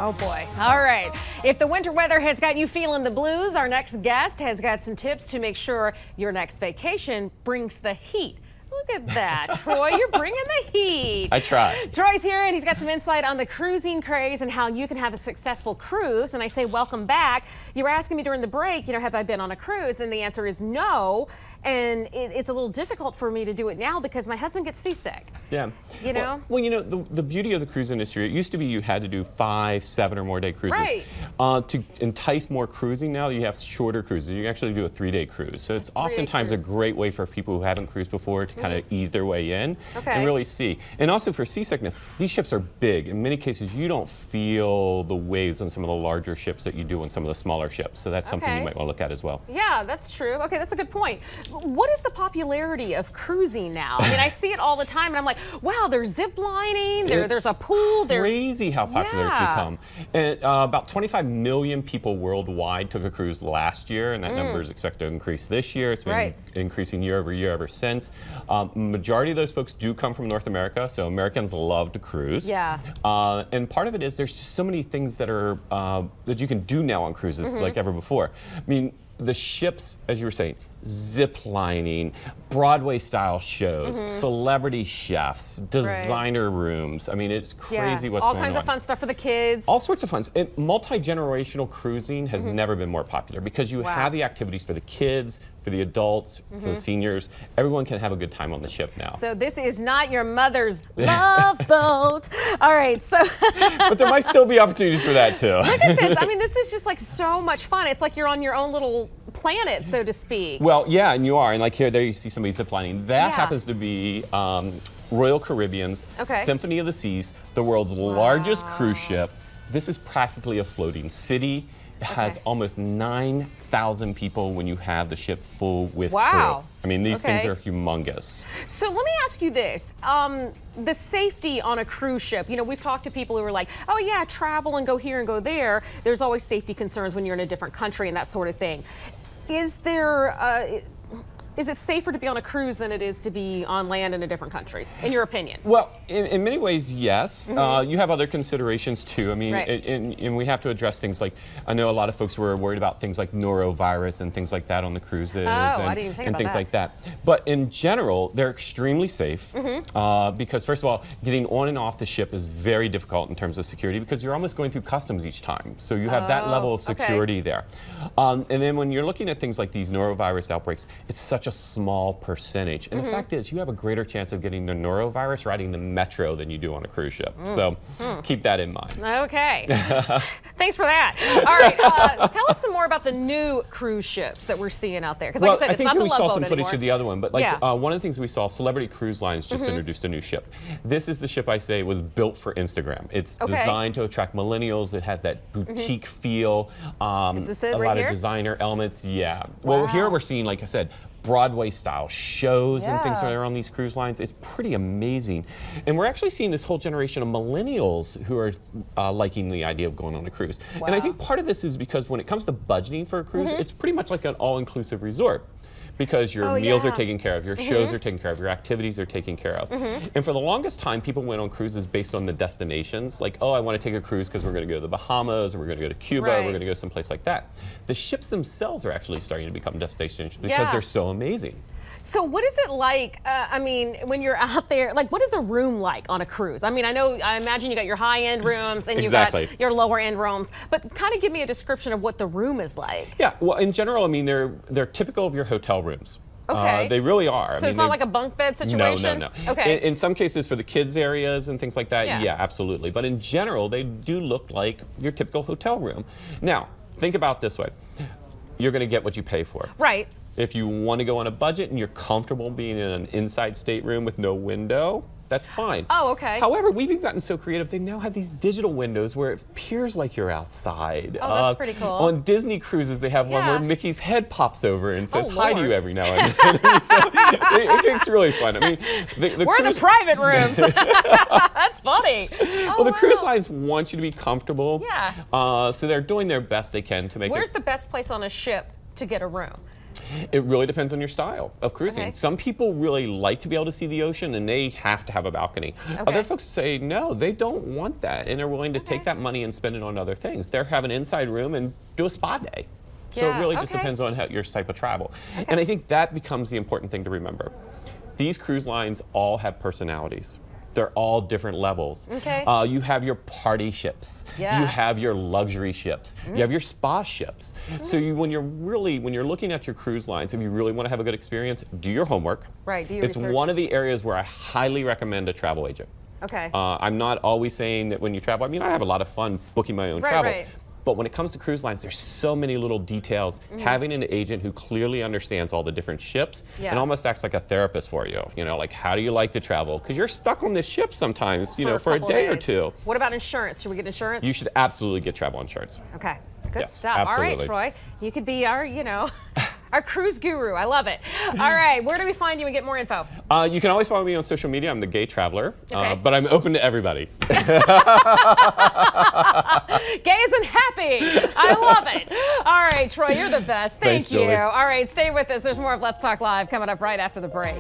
Oh boy. All right. If the winter weather has got you feeling the blues, our next guest has got some tips to make sure your next vacation brings the heat. Look at that, Troy, you're bringing the heat. I try. Troy's here and he's got some insight on the cruising craze and how you can have a successful cruise. And I say welcome back. You were asking me during the break, have I been on a cruise? And the answer is no. And it's a little difficult for me to do it now because my husband gets seasick. Yeah. Well, the beauty of the cruise industry, it used to be you had to do 5, 7 or more day cruises. Right. To entice more cruising now, you have shorter cruises. You can actually do a 3-day cruise. So it's oftentimes a great way for people who haven't cruised before to kind of ease their way in and really see. And also for seasickness, these ships are big. In many cases, you don't feel the waves on some of the larger ships that you do on some of the smaller ships. So that's something you might want to look at as well. Yeah, that's true. Okay, that's a good point. What is the popularity of cruising now? I mean, I see it all the time, and I'm like, wow, there's zip lining, there's a pool. It's crazy how popular it's become. And about 25 million people worldwide took a cruise last year, and that number is expected to increase this year. It's been increasing year over year ever since. Majority of those folks do come from North America, so Americans love to cruise. Yeah. And part of it is there's just so many things that are that you can do now on cruises like ever before. I mean, the ships, as you were saying, zip lining, Broadway style shows, celebrity chefs, designer rooms. I mean, it's crazy what's going on. All kinds of fun stuff for the kids. All sorts of fun. And multi-generational cruising has never been more popular because you have the activities for the kids, for the adults, for the seniors. Everyone can have a good time on the ship now. So this is not your mother's love boat. All right, so. But there might still be opportunities for that too. Look at this. I mean, this is just like so much fun. It's like you're on your own little planet, so to speak. Well, yeah, and you are. And like here, there you see somebody ziplining. That happens to be Royal Caribbean's Symphony of the Seas, the world's largest cruise ship. This is practically a floating city. It has almost 9,000 people when you have the ship full with crew. I mean, these things are humongous. So let me ask you this. The safety on a cruise ship, we've talked to people who are like, oh yeah, travel and go here and go there. There's always safety concerns when you're in a different country and that sort of thing. Is it safer to be on a cruise than it is to be on land in a different country, in your opinion? Well, in many ways, yes. You have other considerations too. I mean, and we have to address things like, I know a lot of folks were worried about things like norovirus and things like that on the cruises I didn't even think and about things that. like that. But in general, they're extremely safe because first of all, getting on and off the ship is very difficult in terms of security because you're almost going through customs each time. So you have that level of security there. And then when you're looking at things like these norovirus outbreaks, it's such a small percentage. And the fact is, you have a greater chance of getting the norovirus riding the metro than you do on a cruise ship. So keep that in mind. Okay. Thanks for that. All right. Tell us some more about the new cruise ships that we're seeing out there. Because like I said, it's not the Love Boat I think we saw some footage anymore. of the other one. But like one of the things we saw, Celebrity Cruise Lines just introduced a new ship. This is the ship I say was built for Instagram. It's designed to attract millennials. It has that boutique feel. Is this it a right lot here? of designer elements. Yeah. Well, here we're seeing, like I said, Broadway style shows and things that are on these cruise lines. It's pretty amazing. And we're actually seeing this whole generation of millennials who are liking the idea of going on a cruise. And I think part of this is because when it comes to budgeting for a cruise, it's pretty much like an all-inclusive resort. Because your meals are taken care of, your shows are taken care of, your activities are taken care of. And for the longest time, people went on cruises based on the destinations. Like, oh, I want to take a cruise because we're going to go to the Bahamas, or we're going to go to Cuba, or we're going to go someplace like that. The ships themselves are actually starting to become destinations because they're so amazing. So what is it like, I mean, when you're out there, like what is a room like on a cruise? I mean, I imagine you got your high-end rooms and you got your lower-end rooms, but kind of give me a description of what the room is like. Yeah, well, in general, I mean, they're typical of your hotel rooms. Okay. They really are. So it's not like a bunk bed situation? No. Okay. In some cases, for the kids areas and things like that, yeah, absolutely. But in general, they do look like your typical hotel room. Now, think about it this way. You're going to get what you pay for. Right. If you want to go on a budget and you're comfortable being in an inside stateroom with no window, that's fine. Oh, okay. However, we've even gotten so creative, they now have these digital windows where it appears like you're outside. Oh, that's pretty cool. On Disney cruises, they have one where Mickey's head pops over and says hi to you every now and then. So it gets really fun. I mean, we're in the private rooms. That's funny. Well, the cruise lines want you to be comfortable. Yeah. So they're doing their best they can to make Where's the best place on a ship to get a room? It really depends on your style of cruising. Okay. Some people really like to be able to see the ocean and they have to have a balcony. Okay. Other folks say no, they don't want that and they're willing to take that money and spend it on other things. They're have an inside room and do a spa day. So Yeah, it really just okay. depends on your type of travel. And I think that becomes the important thing to remember. These cruise lines all have personalities. They're all different levels. Okay. You have your party ships. Yeah. You have your luxury ships. You have your spa ships. So when you're looking at your cruise lines, if you really want to have a good experience, do your homework. Right, do your It's research. one of the areas where I highly recommend a travel agent. Okay. I'm not always saying that when you travel, I mean, I have a lot of fun booking my own Right, travel. right. But when it comes to cruise lines, there's so many little details. Having an agent who clearly understands all the different ships Yeah. and almost acts like a therapist for you. You know, like how do you like to travel? Because you're stuck on this ship sometimes, you know, for a couple day or days. two. What about insurance? Should we get insurance? You should absolutely get travel insurance. Okay. Good Yes, stuff. All absolutely. right, Troy. You could be our, our cruise guru. I love it. All right. Where do we find you and get more info? You can always follow me on social media. I'm the Gay Traveler, Okay. but I'm open to everybody. Gays and happy. I love it. All right, Troy, you're the best. Thank Thanks, you. Julie. All right, stay with us. There's more of Let's Talk Live coming up right after the break.